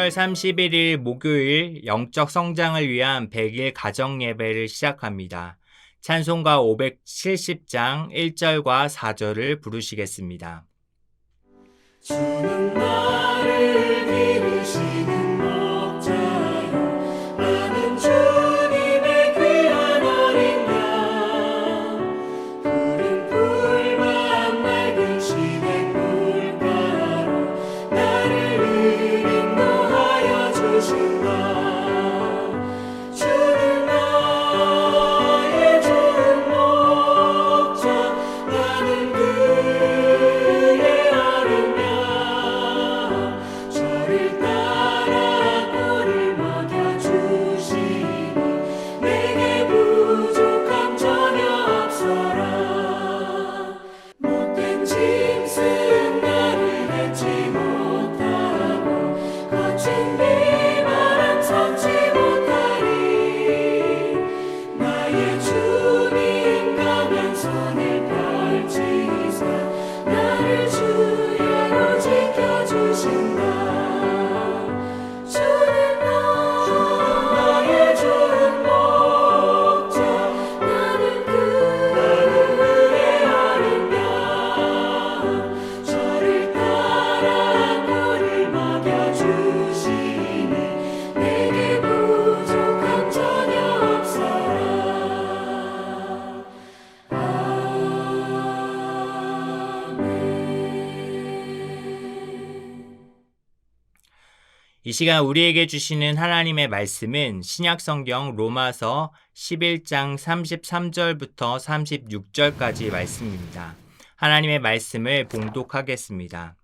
12월 31일 목요일 영적 성장을 위한 100일 가정 예배를 시작합니다. 찬송가 570장 1절과 4절을 부르시겠습니다. 주는 나를 기르시는 목자요, 나는 주님의 귀한 어린 양. 푸른 풀만 맑은 시냇 물가로 나를 인도하여 주신다. 주는 나의 좋은 목자, 나는 그의 어린 양. 저를 따라 꼴을 먹여주시니 내게 부족함 전혀 없어라. 못된 짐승 나를 맺지 못하고 거친 비바람 섞지 못하리. 나의 주님 강한 손을 펼치사 나를 주야로 지켜주신다. 주는 나의 좋은 목자, 나는 그의 어린 양. 저를 따라 꼴을 먹여주시니 내게 부족함 전혀 없어라. 이 시간 우리에게 주시는 하나님의 말씀은 신약성경 로마서 11장 33절부터 36절까지 말씀입니다. 하나님의 말씀을 봉독하겠습니다.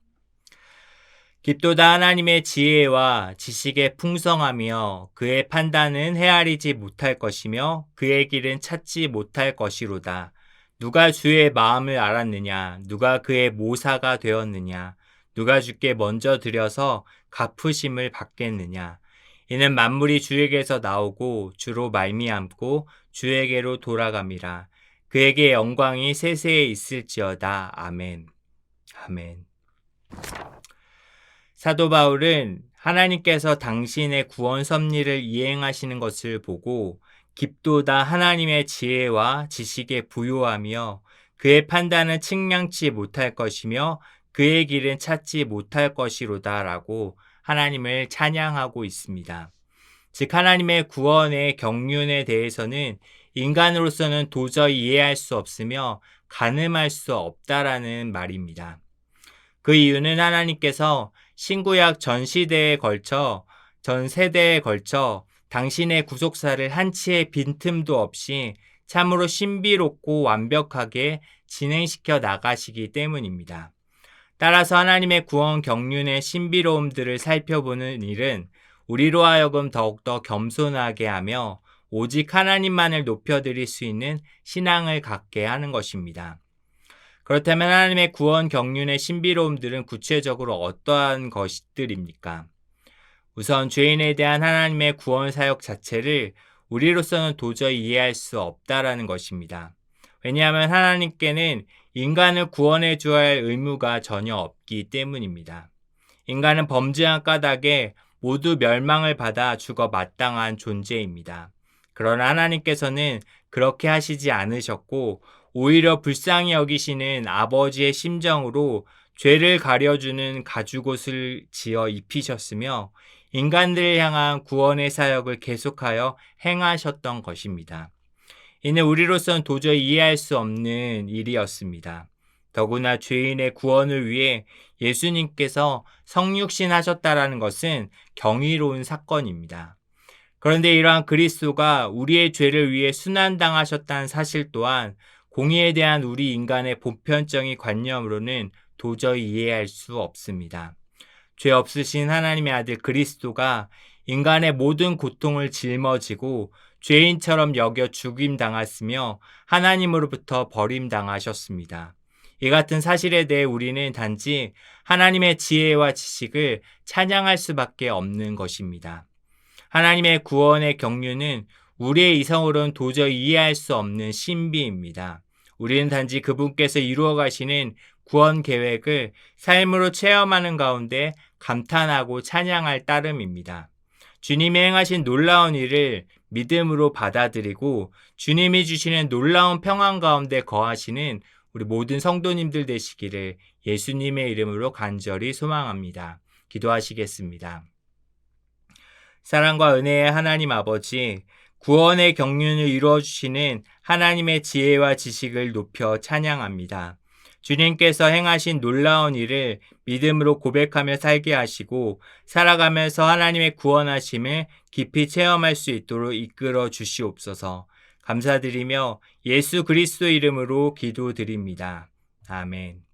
깊도다 하나님의 지혜와 지식의 풍성하며 그의 판단은 헤아리지 못할 것이며 그의 길은 찾지 못할 것이로다. 누가 주의 마음을 알았느냐? 누가 그의 모사가 되었느냐? 누가 주께 먼저 드려서 갚으심을 받겠느냐? 이는 만물이 주에게서 나오고 주로 말미암고 주에게로 돌아감이라. 그에게 영광이 세세에 있을지어다. 아멘. 아멘. 사도 바울은 하나님께서 당신의 구원 섭리를 이행하시는 것을 보고 깊도다 하나님의 지혜와 지식에 부요하며 그의 판단은 측량치 못할 것이며 그의 길은 찾지 못할 것이로다 라고 하나님을 찬양하고 있습니다. 즉 하나님의 구원의 경륜에 대해서는 인간으로서는 도저히 이해할 수 없으며 가늠할 수 없다라는 말입니다. 그 이유는 하나님께서 신구약 전 세대에 걸쳐 당신의 구속사를 한치의 빈틈도 없이 참으로 신비롭고 완벽하게 진행시켜 나가시기 때문입니다. 따라서 하나님의 구원 경륜의 신비로움들을 살펴보는 일은 우리로 하여금 더욱더 겸손하게 하며 오직 하나님만을 높여드릴 수 있는 신앙을 갖게 하는 것입니다. 그렇다면 하나님의 구원 경륜의 신비로움들은 구체적으로 어떠한 것들입니까? 우선 죄인에 대한 하나님의 구원 사역 자체를 우리로서는 도저히 이해할 수 없다라는 것입니다. 왜냐하면 하나님께는 인간을 구원해 주어야 할 의무가 전혀 없기 때문입니다. 인간은 범죄한 까닭에 모두 멸망을 받아 죽어 마땅한 존재입니다. 그러나 하나님께서는 그렇게 하시지 않으셨고 오히려 불쌍히 여기시는 아버지의 심정으로 죄를 가려주는 가죽옷을 지어 입히셨으며 인간들을 향한 구원의 사역을 계속하여 행하셨던 것입니다. 이는 우리로서는 도저히 이해할 수 없는 일이었습니다. 더구나 죄인의 구원을 위해 예수님께서 성육신하셨다라는 것은 경이로운 사건입니다. 그런데 이러한 그리스도가 우리의 죄를 위해 순환당하셨다는 사실 또한 공의에 대한 우리 인간의 보편적인 관념으로는 도저히 이해할 수 없습니다. 죄 없으신 하나님의 아들 그리스도가 인간의 모든 고통을 짊어지고 죄인처럼 여겨 죽임당했으며 하나님으로부터 버림당하셨습니다. 이 같은 사실에 대해 우리는 단지 하나님의 지혜와 지식을 찬양할 수밖에 없는 것입니다. 하나님의 구원의 경륜은 우리의 이성으로는 도저히 이해할 수 없는 신비입니다. 우리는 단지 그분께서 이루어 가시는 구원 계획을 삶으로 체험하는 가운데 감탄하고 찬양할 따름입니다. 주님이 행하신 놀라운 일을 믿음으로 받아들이고 주님이 주시는 놀라운 평안 가운데 거하시는 우리 모든 성도님들 되시기를 예수님의 이름으로 간절히 소망합니다. 기도하시겠습니다. 사랑과 은혜의 하나님 아버지, 구원의 경륜을 이루어주시는 하나님의 지혜와 지식을 높여 찬양합니다. 주님께서 행하신 놀라운 일을 믿음으로 고백하며 살게 하시고 살아가면서 하나님의 구원하심을 깊이 체험할 수 있도록 이끌어 주시옵소서. 감사드리며 예수 그리스도 이름으로 기도드립니다. 아멘.